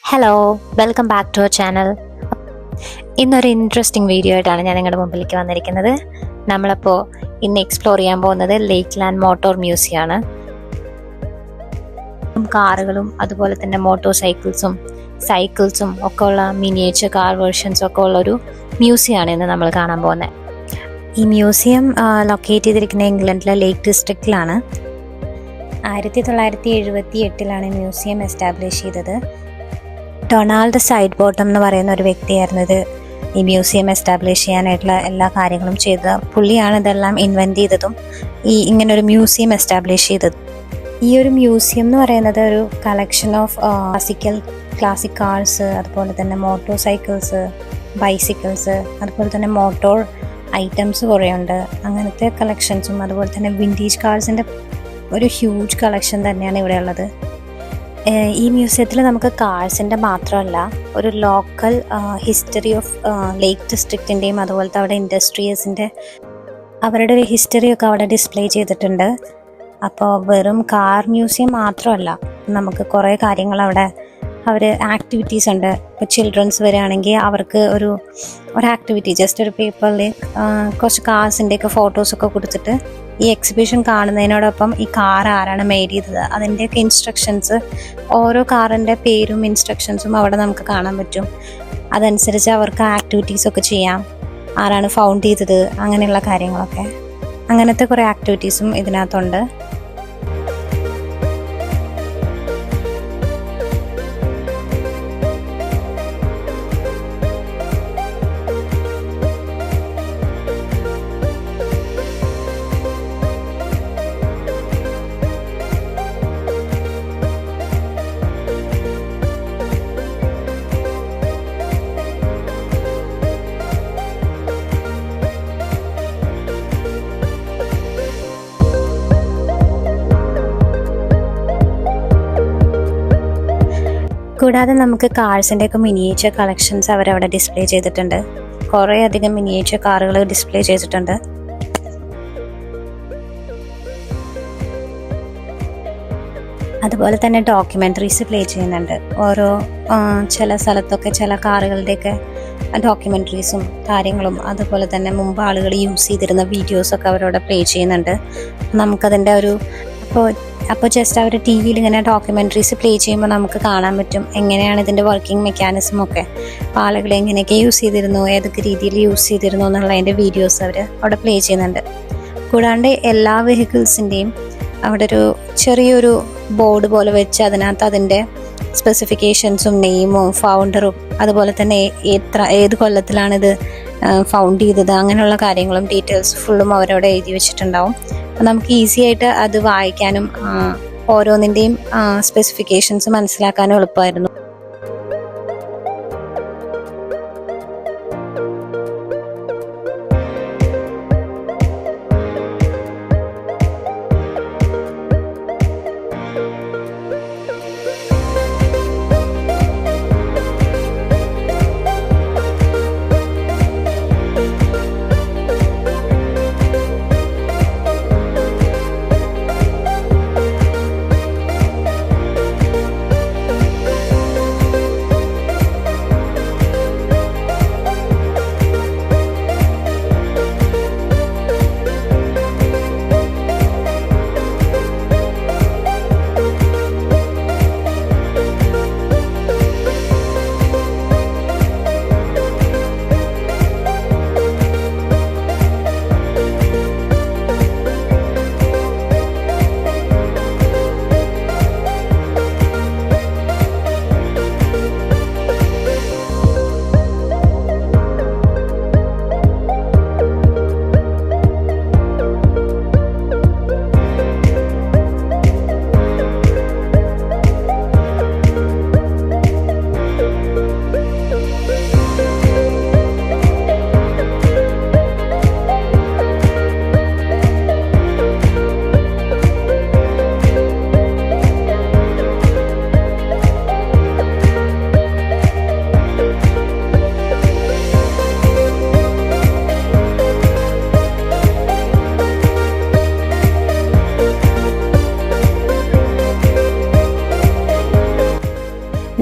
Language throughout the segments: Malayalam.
Hello, welcome back to our channel. ഇന്നൊരു ഇൻട്രസ്റ്റിംഗ് വീഡിയോ ആയിട്ടാണ് ഞാൻ നിങ്ങളുടെ മുമ്പിലേക്ക് വന്നിരിക്കുന്നത്. നമ്മളപ്പോൾ ഇന്ന് എക്സ്പ്ലോർ ചെയ്യാൻ പോകുന്നത് ലേക്ക് ലാൻഡ് മോട്ടോർ മ്യൂസിയം ആണ്. കാറുകളും അതുപോലെ തന്നെ മോട്ടോർ സൈക്കിൾസും ഒക്കെ ഉള്ള മിനിയേച്ചർ കാർ വേർഷൻസും ഒക്കെ ഉള്ളൊരു മ്യൂസിയം ആണ് ഇന്ന് നമ്മൾ കാണാൻ പോകുന്നത്. ഈ മ്യൂസിയം ലൊക്കേറ്റ് ചെയ്തിരിക്കുന്ന ഇംഗ്ലണ്ടിലെ ലേക്ക് ഡിസ്ട്രിക്റ്റിലാണ്. 1978 മ്യൂസിയം എസ്റ്റാബ്ലിഷ് ചെയ്തത്. ഡൊണാൾഡ് സൈഡ് ബോട്ടം എന്ന് പറയുന്ന ഒരു വ്യക്തിയായിരുന്നു ഇത് ഈ മ്യൂസിയം എസ്റ്റാബ്ലിഷ് ചെയ്യാനായിട്ടുള്ള എല്ലാ കാര്യങ്ങളും ചെയ്തത്. പുള്ളിയാണ് ഇതെല്ലാം ഇൻവെൻറ്റ് ചെയ്തതും ഇങ്ങനൊരു മ്യൂസിയം എസ്റ്റാബ്ലിഷ് ചെയ്തത്. ഈ ഒരു മ്യൂസിയം എന്ന് പറയുന്നത് ഒരു കളക്ഷൻ ഓഫ് ക്ലാസിക് കാർസ്, അതുപോലെ തന്നെ മോട്ടോർ സൈക്കിൾസ്, ബൈസിക്കിൾസ്, അതുപോലെ തന്നെ മോട്ടോർ ഐറ്റംസ് കുറേ ഉണ്ട്. അങ്ങനത്തെ കളക്ഷൻസും അതുപോലെ തന്നെ വിൻറ്റേജ് കാർസിൻ്റെ ഒരു ഹ്യൂജ് കളക്ഷൻ തന്നെയാണ് ഇവിടെ ഉള്ളത്. ഈ മ്യൂസിയത്തിൽ നമുക്ക് കാർസിൻ്റെ മാത്രമല്ല, ഒരു ലോക്കൽ ഹിസ്റ്ററി ഓഫ് ലേക്ക് ഡിസ്ട്രിക്റ്റിൻ്റെയും അതുപോലത്തെ അവിടെ ഇൻഡസ്ട്രീസിൻ്റെ അവരുടെ ഒരു ഹിസ്റ്ററിയൊക്കെ അവിടെ ഡിസ്പ്ലേ ചെയ്തിട്ടുണ്ട്. അപ്പോൾ വെറും കാർ മ്യൂസിയം മാത്രമല്ല, നമുക്ക് കുറേ കാര്യങ്ങൾ അവിടെ ആക്ടിവിറ്റീസ് ഉണ്ട്. ഇപ്പോൾ ചിൽഡ്രൻസ് വരികയാണെങ്കിൽ അവർക്ക് ഒരു ആക്ടിവിറ്റി, ജസ്റ്റ് ഒരു പേപ്പറിൽ കുറച്ച് കാർസിൻ്റെയൊക്കെ ഫോട്ടോസൊക്കെ കൊടുത്തിട്ട് ഈ എക്സിബിഷൻ കാണുന്നതിനോടൊപ്പം ഈ കാർ ആരാണ് മെയ്ഡ് ചെയ്തത് അതിൻ്റെയൊക്കെ ഇൻസ്ട്രക്ഷൻസ്, ഓരോ കാറിൻ്റെ പേരും ഇൻസ്ട്രക്ഷൻസും അവിടെ നമുക്ക് കാണാൻ പറ്റും. അതനുസരിച്ച് അവർക്ക് ആക്ടിവിറ്റീസൊക്കെ ചെയ്യാം. ആരാണ് ഫൗണ്ട് ചെയ്തത്, അങ്ങനെയുള്ള കാര്യങ്ങളൊക്കെ, അങ്ങനത്തെ കുറേ ആക്ടിവിറ്റീസും ഇതിനകത്തുണ്ട്. കൂടാതെ നമുക്ക് കാർസിൻ്റെയൊക്കെ മിനിയേച്ചർ കളക്ഷൻസ് അവരവിടെ ഡിസ്പ്ലേ ചെയ്തിട്ടുണ്ട്. കുറേ അധികം മിനിയേച്ചർ കാറുകൾ ഡിസ്പ്ലേ ചെയ്തിട്ടുണ്ട്. അതുപോലെ തന്നെ ഡോക്യുമെൻ്ററീസ് പ്ലേ ചെയ്യുന്നുണ്ട്. ചില സ്ഥലത്തൊക്കെ ചില കാറുകളുടെയൊക്കെ ഡോക്യുമെൻ്ററീസും കാര്യങ്ങളും, അതുപോലെ തന്നെ മുമ്പ് ആളുകൾ യൂസ് ചെയ്തിരുന്ന വീഡിയോസൊക്കെ അവരവിടെ പ്ലേ ചെയ്യുന്നുണ്ട്. നമുക്കതിൻ്റെ അപ്പോൾ ജസ്റ്റ് അവർ ടി വിയിൽ ഇങ്ങനെ ഡോക്യുമെൻ്ററീസ് പ്ലേ ചെയ്യുമ്പോൾ നമുക്ക് കാണാൻ പറ്റും എങ്ങനെയാണ് ഇതിൻ്റെ വർക്കിംഗ് മെക്കാനിസം ഒക്കെ, അപ്പോൾ ആളുകൾ എങ്ങനെയൊക്കെ യൂസ് ചെയ്തിരുന്നു, ഏതൊക്കെ രീതിയിൽ യൂസ് ചെയ്തിരുന്നു എന്നുള്ളതിൻ്റെ വീഡിയോസ് അവർ അവിടെ പ്ലേ ചെയ്യുന്നുണ്ട്. കൂടാണ്ട് എല്ലാ വെഹിക്കിൾസിൻ്റെയും അവിടെ ഒരു ചെറിയൊരു ബോർഡ് പോലെ വെച്ച് അതിനകത്ത് അതിൻ്റെ സ്പെസിഫിക്കേഷൻസും നെയിമും ഫൗണ്ടറും അതുപോലെ തന്നെ ഏത് കൊല്ലത്തിലാണിത് ഫൗണ്ട് ചെയ്തത് അങ്ങനെയുള്ള കാര്യങ്ങളും ഡീറ്റെയിൽസ് ഫുള്ളും അവരവിടെ എഴുതി വെച്ചിട്ടുണ്ടാവും. അപ്പം നമുക്ക് ഈസി ആയിട്ട് അത് വായിക്കാനും ഓരോന്നിൻ്റെയും സ്പെസിഫിക്കേഷൻസ് മനസ്സിലാക്കാനും എളുപ്പമായിരുന്നു.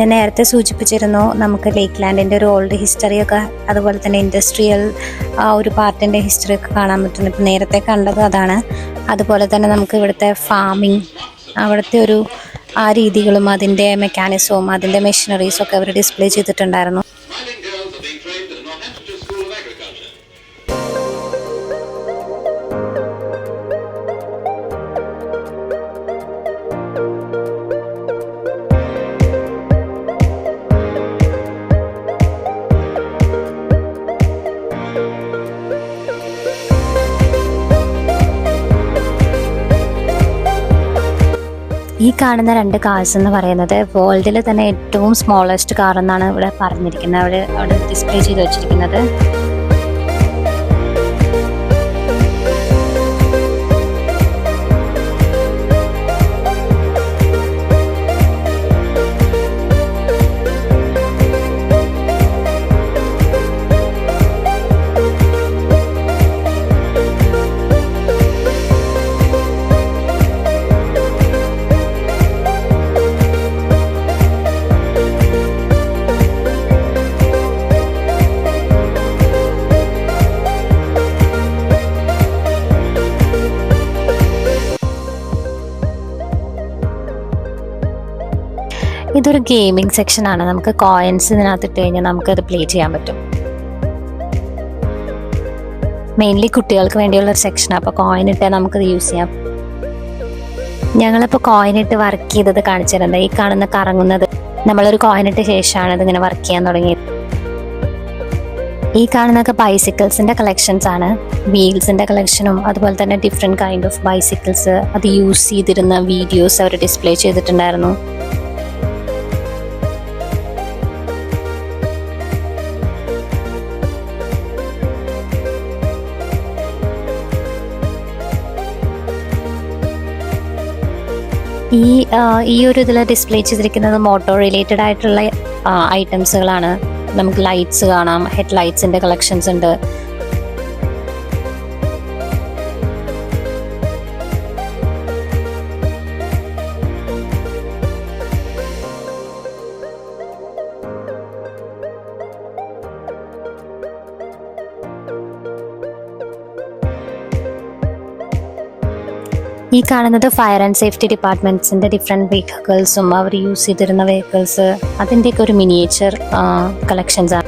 ഞാൻ നേരത്തെ സൂചിപ്പിച്ചിരുന്നു നമുക്ക് ലേക്ക് ലാൻഡിൻ്റെ ഒരു ഓൾഡ് ഹിസ്റ്ററിയൊക്കെ അതുപോലെ തന്നെ ഇൻഡസ്ട്രിയൽ ആ ഒരു പാർട്ടിൻ്റെ ഹിസ്റ്ററിയൊക്കെ കാണാൻ പറ്റുന്നു. ഇപ്പം നേരത്തെ കണ്ടത് അതാണ്. അതുപോലെ തന്നെ നമുക്ക് ഇവിടുത്തെ ഫാമിങ്, അവിടുത്തെ ഒരു ആ രീതികളും അതിൻ്റെ മെക്കാനിസവും അതിൻ്റെ മെഷീനറീസും ഒക്കെ അവർ ഡിസ്പ്ലേ ചെയ്തിട്ടുണ്ടായിരുന്നു. ഈ കാണുന്ന 2 കാർസ് എന്ന് പറയുന്നത് വേൾഡിൽ തന്നെ ഏറ്റവും സ്മോളസ്റ്റ് കാർ എന്നാണ് ഇവിടെ പറഞ്ഞിരിക്കുന്നത്, അവിടെ ഡിസ്പ്ലേ ചെയ്ത് വെച്ചിരിക്കുന്നത്. ഇതൊരു ഗെയിമിംഗ് സെക്ഷനാണ്. നമുക്ക് കോയിൻസ് ഇതിനകത്ത് ഇട്ട് കഴിഞ്ഞാൽ നമുക്കത് പ്ലേ ചെയ്യാൻ പറ്റും. മെയിൻലി കുട്ടികൾക്ക് വേണ്ടിയുള്ള ഒരു സെക്ഷനാണ്. അപ്പോൾ കോയിൻ ഇട്ട് നമുക്കത് യൂസ് ചെയ്യാം. ഞങ്ങളിപ്പോൾ കോയിൻ ഇട്ട് വർക്ക് ചെയ്തത് കാണിച്ചു തരുന്നത്. ഈ കാണുന്ന കറങ്ങുന്നത് നമ്മളൊരു കോയിൻ ഇട്ട ശേഷമാണ് ഇതിങ്ങനെ വർക്ക് ചെയ്യാൻ തുടങ്ങിയത്. ഈ കാണുന്നതൊക്കെ ബൈസിക്കിൾസിൻ്റെ കളക്ഷൻസ് ആണ്. വീൽസിൻ്റെ കളക്ഷനും അതുപോലെ തന്നെ ഡിഫറെൻറ്റ് കൈൻഡ് ഓഫ് ബൈസിക്കിൾസ് അത് യൂസ് ചെയ്തിരുന്ന വീഡിയോസ് അവർ ഡിസ്പ്ലേ ചെയ്തിട്ടുണ്ടായിരുന്നു. ഈ ഒരു ഇതിൽ ഡിസ്പ്ലേ ചെയ്തിരിക്കുന്നത് മോട്ടോർ റിലേറ്റഡ് ആയിട്ടുള്ള ഐറ്റംസുകളാണ്. നമുക്ക് ലൈറ്റ്സ് കാണാം, ഹെഡ് ലൈറ്റ്സിൻ്റെ കളക്ഷൻസ് ഉണ്ട്. ഈ കാണുന്നത് ഫയർ ആൻഡ് സേഫ്റ്റി ഡിപ്പാർട്ട്മെൻറ്റ്സിൻ്റെ ഡിഫറെൻറ്റ് വെഹിക്കിൾസും അവർ യൂസ് ചെയ്തിരുന്ന വെഹിക്കിൾസ് അതിൻ്റെയൊക്കെ ഒരു മിനിയേച്ചർ കളക്ഷൻസ് ആണ്.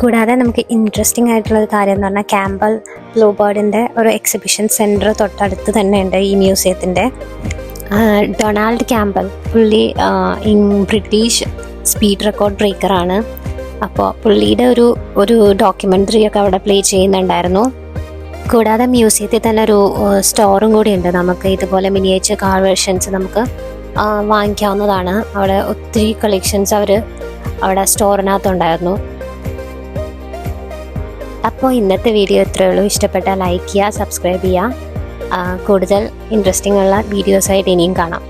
കൂടാതെ നമുക്ക് ഇൻട്രസ്റ്റിംഗ് ആയിട്ടുള്ളൊരു കാര്യം എന്ന് പറഞ്ഞാൽ ക്യാമ്പൽ ബ്ലൂബേർഡിൻ്റെ ഒരു എക്സിബിഷൻ സെൻറ്റർ തൊട്ടടുത്ത് തന്നെ ഉണ്ട് ഈ മ്യൂസിയത്തിൻ്റെ. ഡൊണാൾഡ് ക്യാമ്പൽ പുള്ളി ബ്രിട്ടീഷ് സ്പീഡ് റെക്കോർഡ് ബ്രേക്കറാണ്. അപ്പോൾ പുള്ളിയുടെ ഒരു ഡോക്യുമെൻ്ററി ഒക്കെ അവിടെ പ്ലേ ചെയ്യുന്നുണ്ടായിരുന്നു. കൂടാതെ മ്യൂസിയത്തിൽ തന്നെ ഒരു സ്റ്റോറും കൂടി ഉണ്ട്. നമുക്ക് ഇതുപോലെ മിനിയേച്ചർ കാർ വേർഷൻസ് നമുക്ക് വാങ്ങിക്കാവുന്നതാണ്. അവിടെ ഒത്തിരി കളക്ഷൻസ് അവർ അവിടെ സ്റ്റോറിനകത്തുണ്ടായിരുന്നു. അപ്പോൾ ഇന്നത്തെ വീഡിയോ ഇത്രയേ ഉള്ളൂ. ഇഷ്ടപ്പെട്ടാൽ ലൈക്ക് ചെയ്യുക, സബ്സ്ക്രൈബ് ചെയ്യുക. കൂടുതൽ ഇൻട്രസ്റ്റിംഗ് ഉള്ള വീഡിയോസായിട്ട് ഇനിയും കാണാം.